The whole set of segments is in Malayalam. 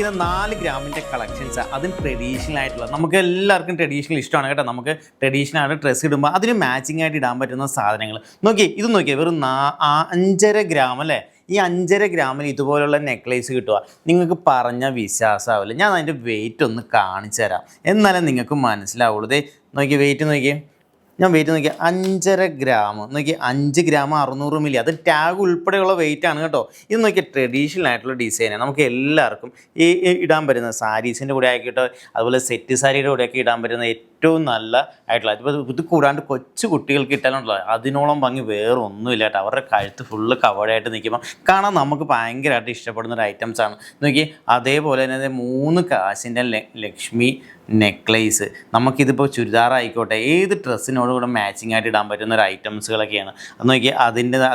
തന്നെ 4 ഗ്രാമിൻ്റെ കളക്ഷൻസ്, അതും ട്രഡീഷണൽ ആയിട്ടുള്ള, നമുക്ക് എല്ലാവർക്കും ട്രഡീഷണൽ ഇഷ്ടമാണ് കേട്ടോ. നമുക്ക് ട്രഡീഷണൽ ആയിട്ട് ഡ്രസ്സ് ഇടുമ്പോൾ അതിന് മാച്ചിങ് ആയിട്ട് ഇടാൻ പറ്റുന്ന സാധനങ്ങൾ നോക്കിയേ വെറും 5.5 ഗ്രാം അല്ലേ. ഈ 5.5 ഗ്രാമിൽ ഇതുപോലുള്ള നെക്ലേസ് കിട്ടുക, നിങ്ങൾക്ക് പറഞ്ഞ വിശ്വാസമാവില്ല. ഞാൻ അതിൻ്റെ വെയിറ്റ് ഒന്ന് കാണിച്ചു തരാം, എന്നാലേ നിങ്ങൾക്ക് മനസ്സിലാവുള്ളൂ. വെയിറ്റ് നോക്കിയേ, ഞാൻ വെയിറ്റ് നോക്കിയാൽ 5.5 ഗ്രാം, 5 ഗ്രാം 600 മില്ലി, അത് ടാഗ് ഉൾപ്പെടെയുള്ള വെയിറ്റ് ആണ് കേട്ടോ. ഇത് നോക്കിയാൽ ട്രഡീഷണൽ ആയിട്ടുള്ള ഡിസൈനാണ്. നമുക്ക് എല്ലാവർക്കും ഈ ഇടാൻ പറ്റുന്ന സാരീസിൻ്റെ കൂടെ ആക്കിയിട്ട്, അതുപോലെ സെറ്റ് സാരിയുടെ കൂടെയൊക്കെ ഇടാൻ പറ്റുന്ന ഏറ്റവും നല്ല ആയിട്ടുള്ള, ഇത് കൂടാണ്ട് കൊച്ചു കുട്ടികൾക്ക് ഇട്ടാലുണ്ടല്ലോ അതിനോളം ഭംഗി വേറെ ഒന്നുമില്ല കേട്ടോ. അവരുടെ കഴുത്ത് ഫുള്ള് കവേർഡായിട്ട് നിൽക്കുമ്പോൾ കാണാൻ നമുക്ക് ഭയങ്കരമായിട്ട് ഇഷ്ടപ്പെടുന്ന ഒരു ഐറ്റംസാണ്. അതേപോലെ തന്നെ 3 കാശിൻ്റെ ലക്ഷ്മി നെക്ലേസ്, നമുക്കിതിപ്പോൾ ചുരിദാർ ആയിക്കോട്ടെ ഏത് ഡ്രസ്സിനോട് കൂടെ മാച്ചിങ് ആയിട്ട് ഇടാൻ പറ്റുന്ന ഒരു ഐറ്റംസുകളൊക്കെയാണ്.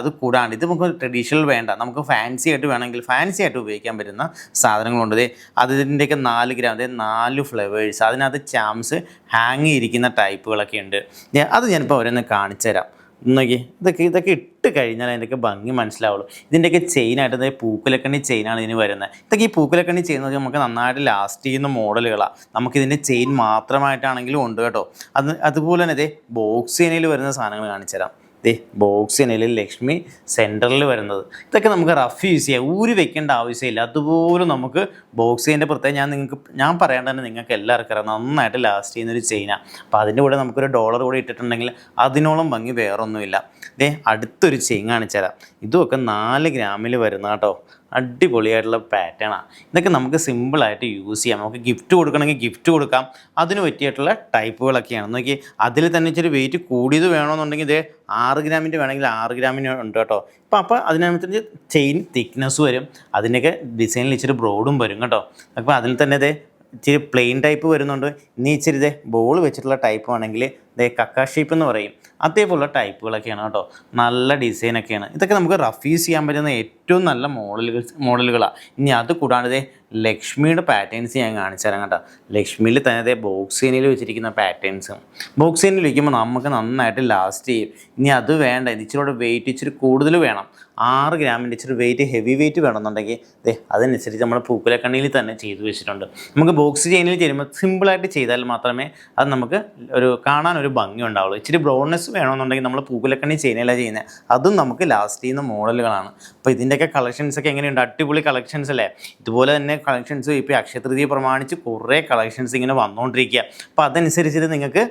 അത് കൂടാണ്ട് ഇത് നമുക്ക് ട്രഡീഷണൽ വേണ്ട, നമുക്ക് ഫാൻസി ആയിട്ട് വേണമെങ്കിൽ ഫാൻസി ആയിട്ട് ഉപയോഗിക്കാൻ പറ്റുന്ന സാധനങ്ങളുണ്ട്. അതിൻ്റെയൊക്കെ 4 ഗ്രാം, 4 ഫ്ലേവേഴ്സ്, അതിനകത്ത് ചാംസ് ഹാങ് ചെയ്തിരിക്കുന്ന ടൈപ്പുകളൊക്കെ ഉണ്ട്. അത് ഞാനിപ്പോൾ ഓരോന്ന് കാണിച്ചു തരാം. ഇതൊക്കെ ഇട്ട് കഴിഞ്ഞാൽ അതിൻ്റെയൊക്കെ ഭംഗി മനസ്സിലാവുള്ളൂ. ഇതിൻ്റെയൊക്കെ ചെയിനായിട്ട് പൂക്കുലക്കണ്ണി ചെയിനാണ് ഇതിന് വരുന്നത്. ഈ പൂക്കുലക്കണ്ണി ചെയിൻ നമുക്ക് നന്നായിട്ട് ലാസ്റ്റ് ചെയ്യുന്ന മോഡലുകളാണ്. നമുക്കിതിൻ്റെ ചെയിൻ മാത്രമായിട്ടാണെങ്കിലും ഉണ്ട് കേട്ടോ. അതുപോലെ തന്നെ ബോക്സ് ചെയിനിൽ വരുന്ന സാധനങ്ങൾ കാണിച്ചു തരാം. ബോക്സ് ചെയിനിൽ ലക്ഷ്മി സെൻറ്ററിൽ വരുന്നത്, ഇതൊക്കെ നമുക്ക് റഫ് യൂസ് ചെയ്യാം, ഊരി വെക്കേണ്ട ആവശ്യമില്ല. അതുപോലെ നമുക്ക് ബോക്സ് ചെയിൻ്റെ പ്രത്യേകം ഞാൻ പറയാണ്ട് തന്നെ നിങ്ങൾക്ക് എല്ലാവർക്കും അറിയാം, നന്നായിട്ട് ലാസ്റ്റ് ചെയ്യുന്നൊരു ചെയിനാണ്. അപ്പോൾ അതിൻ്റെ കൂടെ നമുക്കൊരു ഡോളർ കൂടെ ഇട്ടിട്ടുണ്ടെങ്കിൽ അതിനോളം ഭംഗി വേറൊന്നുമില്ല. അടുത്തൊരു ചെയിൻ കാണിച്ചു തരാം. ഇതുമൊക്കെ 4 ഗ്രാമിൽ വരുന്ന കേട്ടോ, അടിപൊളിയായിട്ടുള്ള പാറ്റേണാണ്. ഇതൊക്കെ നമുക്ക് സിമ്പിളായിട്ട് യൂസ് ചെയ്യാം. നമുക്ക് ഗിഫ്റ്റ് കൊടുക്കണമെങ്കിൽ ഗിഫ്റ്റ് കൊടുക്കാം, അതിന് പറ്റിയിട്ടുള്ള ടൈപ്പുകളൊക്കെയാണ്. അതിൽ തന്നെ ഇച്ചിരി വെയിറ്റ് കൂടിയത് വേണമെന്നുണ്ടെങ്കിൽ 6 ഗ്രാമിൻ്റെ വേണമെങ്കിൽ 6 ഗ്രാമിന് ഉണ്ട് കേട്ടോ. അപ്പോൾ അതിനനുസരിച്ച് ചെയിൻ തിക്നെസ് വരും, അതിൻ്റെയൊക്കെ ഡിസൈനിൽ ഇച്ചിരി ബ്രോഡും വരും കേട്ടോ. അപ്പോൾ അതിൽ തന്നെ ഇച്ചിരി പ്ലെയിൻ ടൈപ്പ് വരുന്നുണ്ട്. ഇനി ഇച്ചിരി ബോൾ വെച്ചിട്ടുള്ള ടൈപ്പ് ആണെങ്കിൽ കക്ക ഷേപ്പ് എന്ന് പറയും, അതേപോലുള്ള ടൈപ്പുകളൊക്കെയാണ് കേട്ടോ. നല്ല ഡിസൈനൊക്കെയാണ്. ഇതൊക്കെ നമുക്ക് റഫ് യൂസ് ചെയ്യാൻ പറ്റുന്ന ഏറ്റവും നല്ല മോഡലുകളാണ്. ഇനി അത് കൂടാതെ ലക്ഷ്മിയുടെ പാറ്റേൺസ് ഞാൻ കാണിച്ചു തരാം കേട്ടോ. ലക്ഷ്മിയിൽ തന്നെ ബോക്സ് ചെയിനിൽ വെച്ചിരിക്കുന്ന പാറ്റേൺസും, ബോക്സ് ചെയിനിൽ വയ്ക്കുമ്പോൾ നമുക്ക് നന്നായിട്ട് ലാസ്റ്റ് ചെയ്യും. ഇനി അത് വേണ്ട, ഇച്ചിരി വെയിറ്റ് ഇച്ചിരി കൂടുതൽ വേണം, 6 ഗ്രാമിൻ്റെ ഇച്ചിരി വെയിറ്റ് ഹെവി വെയിറ്റ് വേണമെന്നുണ്ടെങ്കിൽ അതനുസരിച്ച് നമ്മൾ പൂക്കുലക്കണ്ണിയിൽ തന്നെ ചെയ്തു വെച്ചിട്ടുണ്ട്. നമുക്ക് ബോക്സ് ചെയിനിൽ ചെയ്യുമ്പോൾ സിമ്പിളായിട്ട് ചെയ്താൽ മാത്രമേ അത് നമുക്ക് കാണാൻ ഒരു ഭംഗി ഉണ്ടാവുള്ളൂ. ഇച്ചിരി ബ്രോഡ്നെസ് വേണമെന്നുണ്ടെങ്കിൽ നമ്മൾ പൂക്കുലക്കണ്ണി ചെയിനല്ല ചെയ്യുന്നത്, അതും നമുക്ക് ലാസ്റ്റ് ചെയ്യുന്ന മോഡലുകളാണ്. അപ്പോൾ ഇതിൻ്റെയൊക്കെ കളക്ഷൻസൊക്കെ എങ്ങനെയുണ്ട്? അടിപൊളി കളക്ഷൻസ് അല്ലേ? ഇതുപോലെ തന്നെ കളക്ഷൻസ് ഇപ്പോൾ അക്ഷയതൃതീയ പ്രമാണിച്ച് കുറേ കളക്ഷൻസ് ഇങ്ങനെ വന്നുകൊണ്ടിരിക്കുക. അപ്പോൾ അതനുസരിച്ചിട്ട് നിങ്ങൾക്ക്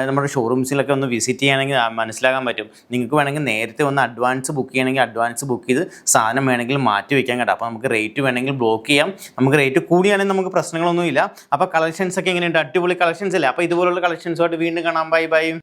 നമ്മുടെ ഷോറൂംസിലൊക്കെ ഒന്ന് വിസിറ്റ് ചെയ്യുകയാണെങ്കിൽ മനസ്സിലാക്കാൻ പറ്റും. നിങ്ങൾക്ക് വേണമെങ്കിൽ നേരത്തെ ഒന്ന് അഡ്വാൻസ് ബുക്ക് ചെയ്യണമെങ്കിൽ അഡ്വാൻസ് ബുക്ക് ചെയ്ത് സാധനം വേണമെങ്കിൽ മാറ്റി വയ്ക്കാൻ കേട്ടോ. അപ്പോൾ നമുക്ക് റേറ്റ് വേണമെങ്കിൽ ബ്ലോക്ക് ചെയ്യാം, നമുക്ക് റേറ്റ് കൂടിയാണെങ്കിൽ നമുക്ക് പ്രശ്നങ്ങളൊന്നുമില്ല. അപ്പോൾ കളക്ഷൻസൊക്കെ എങ്ങനെയുണ്ട്? അടിപൊളി കളക്ഷൻസ് അല്ലേ? അപ്പോൾ ഇതുപോലുള്ള കളക്ഷൻസുമായിട്ട് വീണ്ടും കാണാം. Bye bye.